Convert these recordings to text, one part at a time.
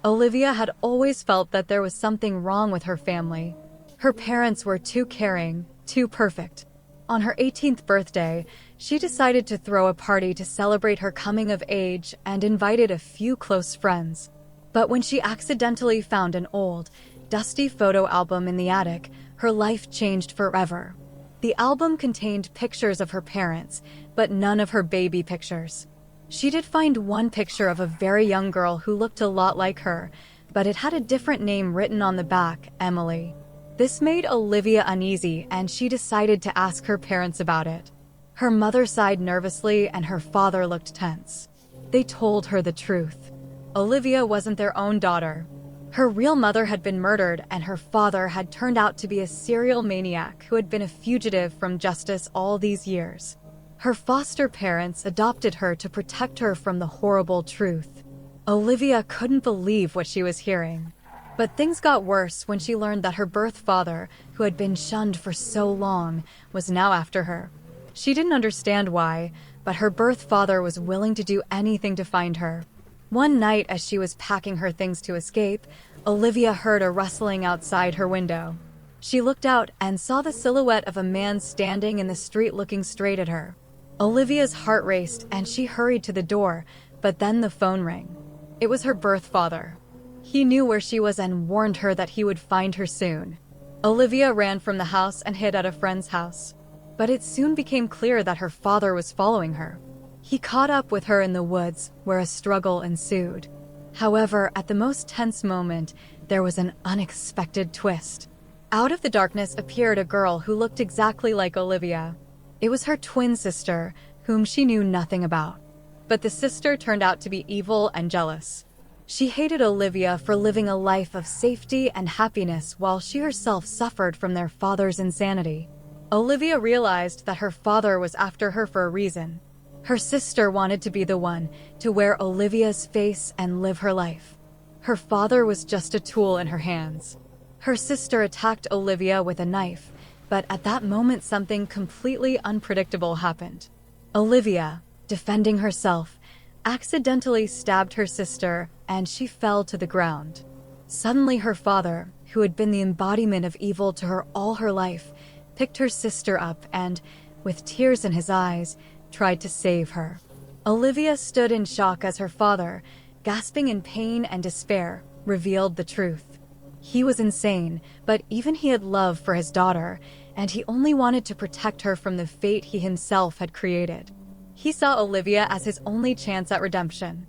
Olivia had always felt that there was something wrong with her family. Her parents were too caring, too perfect. On her 18th birthday, she decided to throw a party to celebrate her coming of age and invited a few close friends. But when she accidentally found an old, dusty photo album in the attic, her life changed forever. The album contained pictures of her parents, but none of her baby pictures. She did find one picture of a very young girl who looked a lot like her, but it had a different name written on the back, Emily. This made Olivia uneasy, and she decided to ask her parents about it. Her mother sighed nervously, and her father looked tense. They told her the truth. Olivia wasn't their own daughter. Her real mother had been murdered, and her father had turned out to be a serial maniac who had been a fugitive from justice all these years. Her foster parents adopted her to protect her from the horrible truth. Olivia couldn't believe what she was hearing. But things got worse when she learned that her birth father, who had been shunned for so long, was now after her. She didn't understand why, but her birth father was willing to do anything to find her. One night, as she was packing her things to escape, Olivia heard a rustling outside her window. She looked out and saw the silhouette of a man standing in the street looking straight at her. Olivia's heart raced and she hurried to the door, but then the phone rang. It was her birth father. He knew where she was and warned her that he would find her soon. Olivia ran from the house and hid at a friend's house. But it soon became clear that her father was following her. He caught up with her in the woods, where a struggle ensued. However, at the most tense moment, there was an unexpected twist. Out of the darkness appeared a girl who looked exactly like Olivia. It was her twin sister, whom she knew nothing about. But the sister turned out to be evil and jealous. She hated Olivia for living a life of safety and happiness while she herself suffered from their father's insanity. Olivia realized that her father was after her for a reason. Her sister wanted to be the one to wear Olivia's face and live her life. Her father was just a tool in her hands. Her sister attacked Olivia with a knife, but at that moment something completely unpredictable happened. Olivia, defending herself, accidentally stabbed her sister and she fell to the ground. Suddenly her father, who had been the embodiment of evil to her all her life, picked her sister up and, with tears in his eyes, tried to save her. Olivia stood in shock as her father, gasping in pain and despair, revealed the truth. He was insane, but even he had love for his daughter, and he only wanted to protect her from the fate he himself had created. He saw Olivia as his only chance at redemption.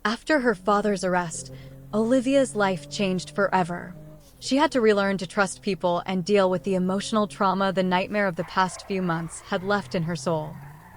After her father's arrest, Olivia's life changed forever. She had to relearn to trust people and deal with the emotional trauma the nightmare of the past few months had left in her soul.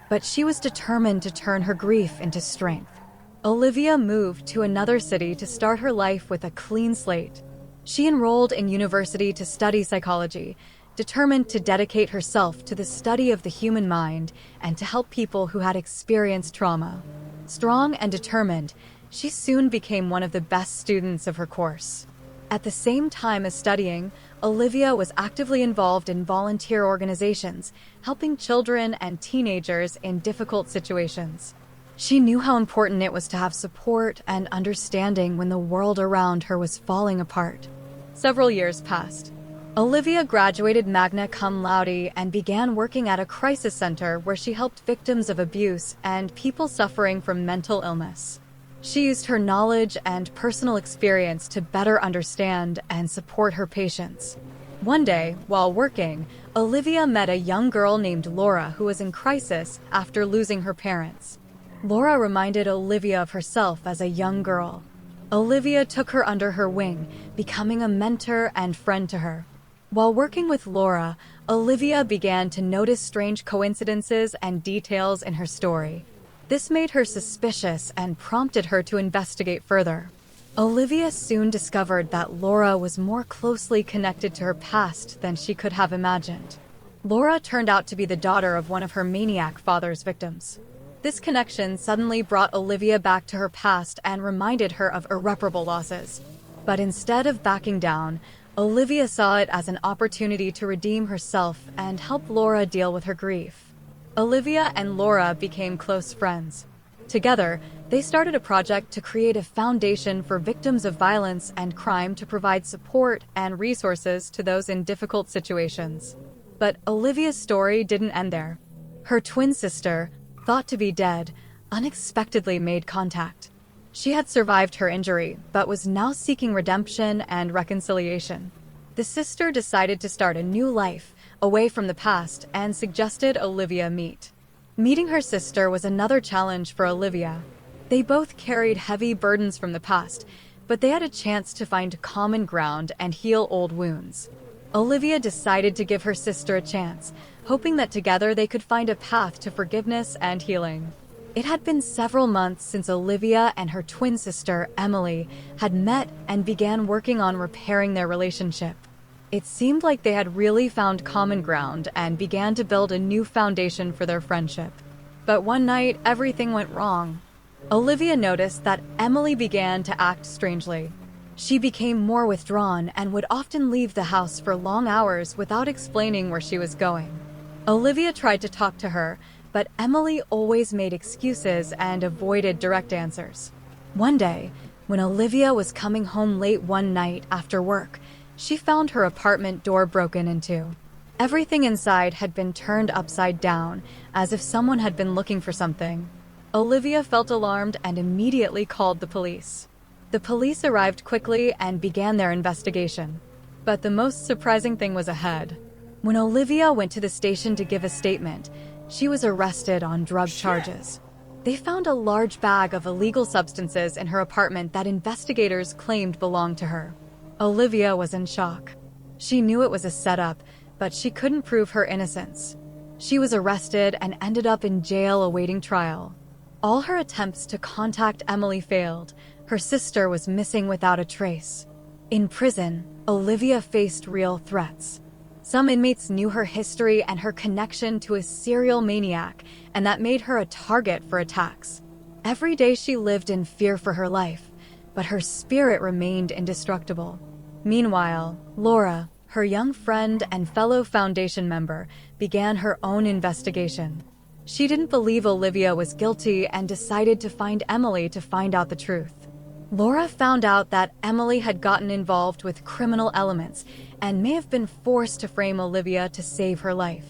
But she was determined to turn her grief into strength. Olivia moved to another city to start her life with a clean slate. She enrolled in university to study psychology, determined to dedicate herself to the study of the human mind and to help people who had experienced trauma. Strong and determined, she soon became one of the best students of her course. At the same time as studying, Olivia was actively involved in volunteer organizations, helping children and teenagers in difficult situations. She knew how important it was to have support and understanding when the world around her was falling apart. Several years passed. Olivia graduated magna cum laude and began working at a crisis center where she helped victims of abuse and people suffering from mental illness. She used her knowledge and personal experience to better understand and support her patients. One day, while working, Olivia met a young girl named Laura who was in crisis after losing her parents. Laura reminded Olivia of herself as a young girl. Olivia took her under her wing, becoming a mentor and friend to her. While working with Laura, Olivia began to notice strange coincidences and details in her story. This made her suspicious and prompted her to investigate further. Olivia soon discovered that Laura was more closely connected to her past than she could have imagined. Laura turned out to be the daughter of one of her maniac father's victims. This connection suddenly brought Olivia back to her past and reminded her of irreparable losses. But instead of backing down, Olivia saw it as an opportunity to redeem herself and help Laura deal with her grief. Olivia and Laura became close friends. Together, they started a project to create a foundation for victims of violence and crime to provide support and resources to those in difficult situations. But Olivia's story didn't end there. Her twin sister, thought to be dead, unexpectedly made contact. She had survived her injury, but was now seeking redemption and reconciliation. The sister decided to start a new life, away from the past, and suggested Olivia meet. Meeting her sister was another challenge for Olivia. They both carried heavy burdens from the past, but they had a chance to find common ground and heal old wounds. Olivia decided to give her sister a chance, hoping that together they could find a path to forgiveness and healing. It had been several months since Olivia and her twin sister, Emily, had met and began working on repairing their relationship. It seemed like they had really found common ground and began to build a new foundation for their friendship. But one night, everything went wrong. Olivia noticed that Emily began to act strangely. She became more withdrawn and would often leave the house for long hours without explaining where she was going. Olivia tried to talk to her, but Emily always made excuses and avoided direct answers. One day, when Olivia was coming home late one night after work, she found her apartment door broken into. Everything inside had been turned upside down, as if someone had been looking for something. Olivia felt alarmed and immediately called the police. The police arrived quickly and began their investigation. But the most surprising thing was ahead. When Olivia went to the station to give a statement, she was arrested on drug charges. They found a large bag of illegal substances in her apartment that investigators claimed belonged to her. Olivia was in shock. She knew it was a setup, but she couldn't prove her innocence. She was arrested and ended up in jail awaiting trial. All her attempts to contact Emily failed. Her sister was missing without a trace. In prison, Olivia faced real threats. Some inmates knew her history and her connection to a serial maniac, and that made her a target for attacks. Every day she lived in fear for her life, but her spirit remained indestructible. Meanwhile, Laura, her young friend and fellow Foundation member, began her own investigation. She didn't believe Olivia was guilty and decided to find Emily to find out the truth. Laura found out that Emily had gotten involved with criminal elements and may have been forced to frame Olivia to save her life.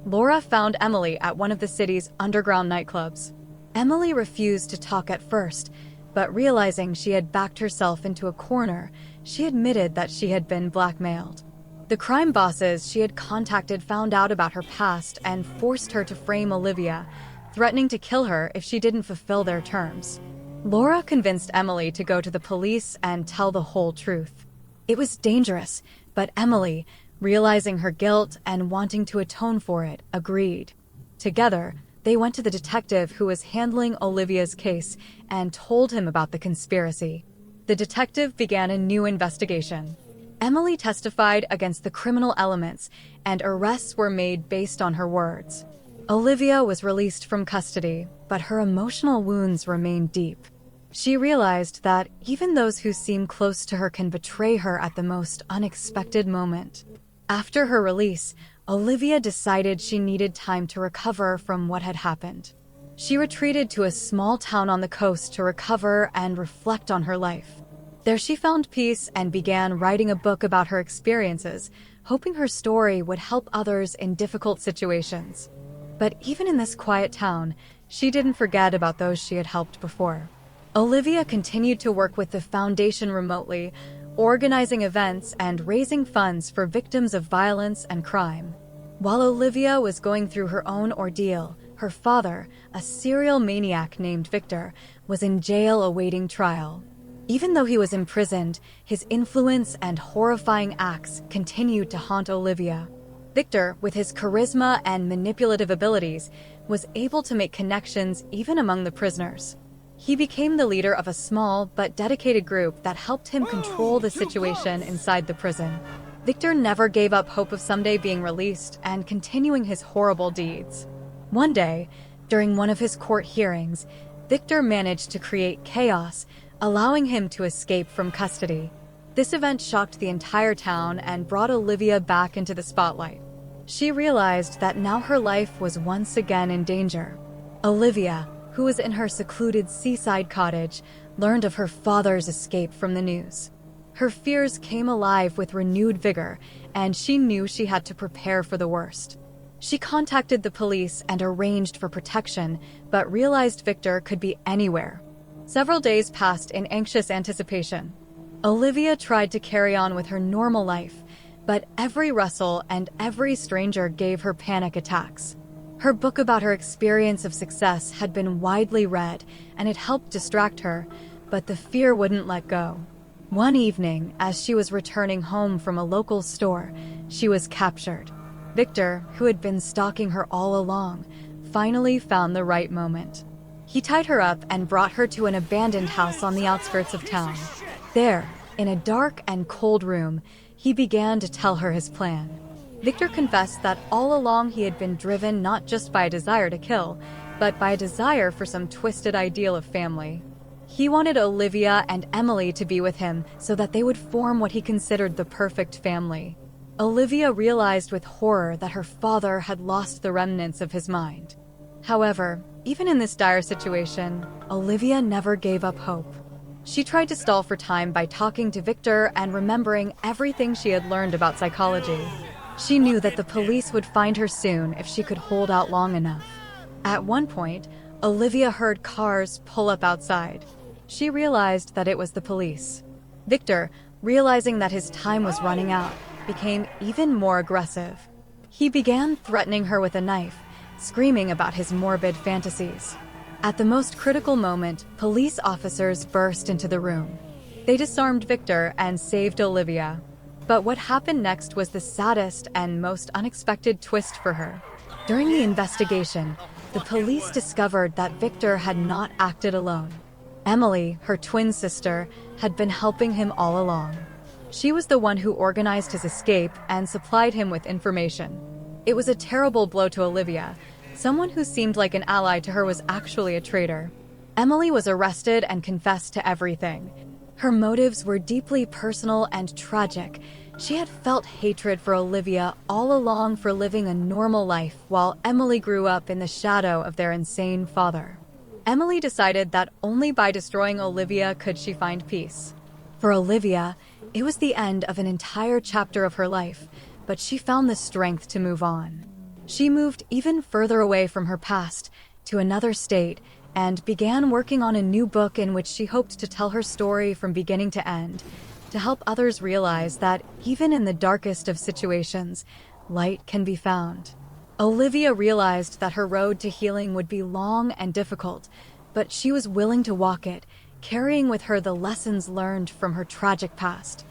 Laura found Emily at one of the city's underground nightclubs. Emily refused to talk at first, but realizing she had backed herself into a corner, she admitted that she had been blackmailed. The crime bosses she had contacted found out about her past and forced her to frame Olivia, threatening to kill her if she didn't fulfill their terms. Laura convinced Emily to go to the police and tell the whole truth. It was dangerous, but Emily, realizing her guilt and wanting to atone for it, agreed. Together, they went to the detective who was handling Olivia's case and told him about the conspiracy. The detective began a new investigation. Emily testified against the criminal elements, and arrests were made based on her words. Olivia was released from custody, but her emotional wounds remained deep. She realized that even those who seem close to her can betray her at the most unexpected moment. After her release, Olivia decided she needed time to recover from what had happened. She retreated to a small town on the coast to recover and reflect on her life. There she found peace and began writing a book about her experiences, hoping her story would help others in difficult situations. But even in this quiet town, she didn't forget about those she had helped before. Olivia continued to work with the foundation remotely, organizing events and raising funds for victims of violence and crime. While Olivia was going through her own ordeal, her father, a serial maniac named Victor, was in jail awaiting trial. Even though he was imprisoned, his influence and horrifying acts continued to haunt Olivia. Victor, with his charisma and manipulative abilities, was able to make connections even among the prisoners. He became the leader of a small but dedicated group that helped him control the situation inside the prison. Victor never gave up hope of someday being released and continuing his horrible deeds. One day, during one of his court hearings, Victor managed to create chaos, allowing him to escape from custody. This event shocked the entire town and brought Olivia back into the spotlight. She realized that now her life was once again in danger. Olivia, who was in her secluded seaside cottage, learned of her father's escape from the news. Her fears came alive with renewed vigor, and she knew she had to prepare for the worst. She contacted the police and arranged for protection, but realized Victor could be anywhere. Several days passed in anxious anticipation. Olivia tried to carry on with her normal life, but every rustle and every stranger gave her panic attacks. Her book about her experience of success had been widely read, and it helped distract her, but the fear wouldn't let go. One evening, as she was returning home from a local store, she was captured. Victor, who had been stalking her all along, finally found the right moment. He tied her up and brought her to an abandoned house on the outskirts of town. There, in a dark and cold room, he began to tell her his plan. Victor confessed that all along he had been driven not just by a desire to kill, but by a desire for some twisted ideal of family. He wanted Olivia and Emily to be with him so that they would form what he considered the perfect family. Olivia realized with horror that her father had lost the remnants of his mind. However, even in this dire situation, Olivia never gave up hope. She tried to stall for time by talking to Victor and remembering everything she had learned about psychology. She knew that the police would find her soon if she could hold out long enough. At one point, Olivia heard cars pull up outside. She realized that it was the police. Victor, realizing that his time was running out, became even more aggressive. He began threatening her with a knife, screaming about his morbid fantasies. At the most critical moment, police officers burst into the room. They disarmed Victor and saved Olivia. But what happened next was the saddest and most unexpected twist for her. During the investigation, the police discovered that Victor had not acted alone. Emily, her twin sister, had been helping him all along. She was the one who organized his escape and supplied him with information. It was a terrible blow to Olivia. Someone who seemed like an ally to her was actually a traitor. Emily was arrested and confessed to everything. Her motives were deeply personal and tragic. She had felt hatred for Olivia all along for living a normal life while Emily grew up in the shadow of their insane father. Emily decided that only by destroying Olivia could she find peace. For Olivia, it was the end of an entire chapter of her life, but she found the strength to move on. She moved even further away from her past, to another state, and began working on a new book in which she hoped to tell her story from beginning to end, to help others realize that even in the darkest of situations, light can be found. Olivia realized that her road to healing would be long and difficult, but she was willing to walk it, carrying with her the lessons learned from her tragic past.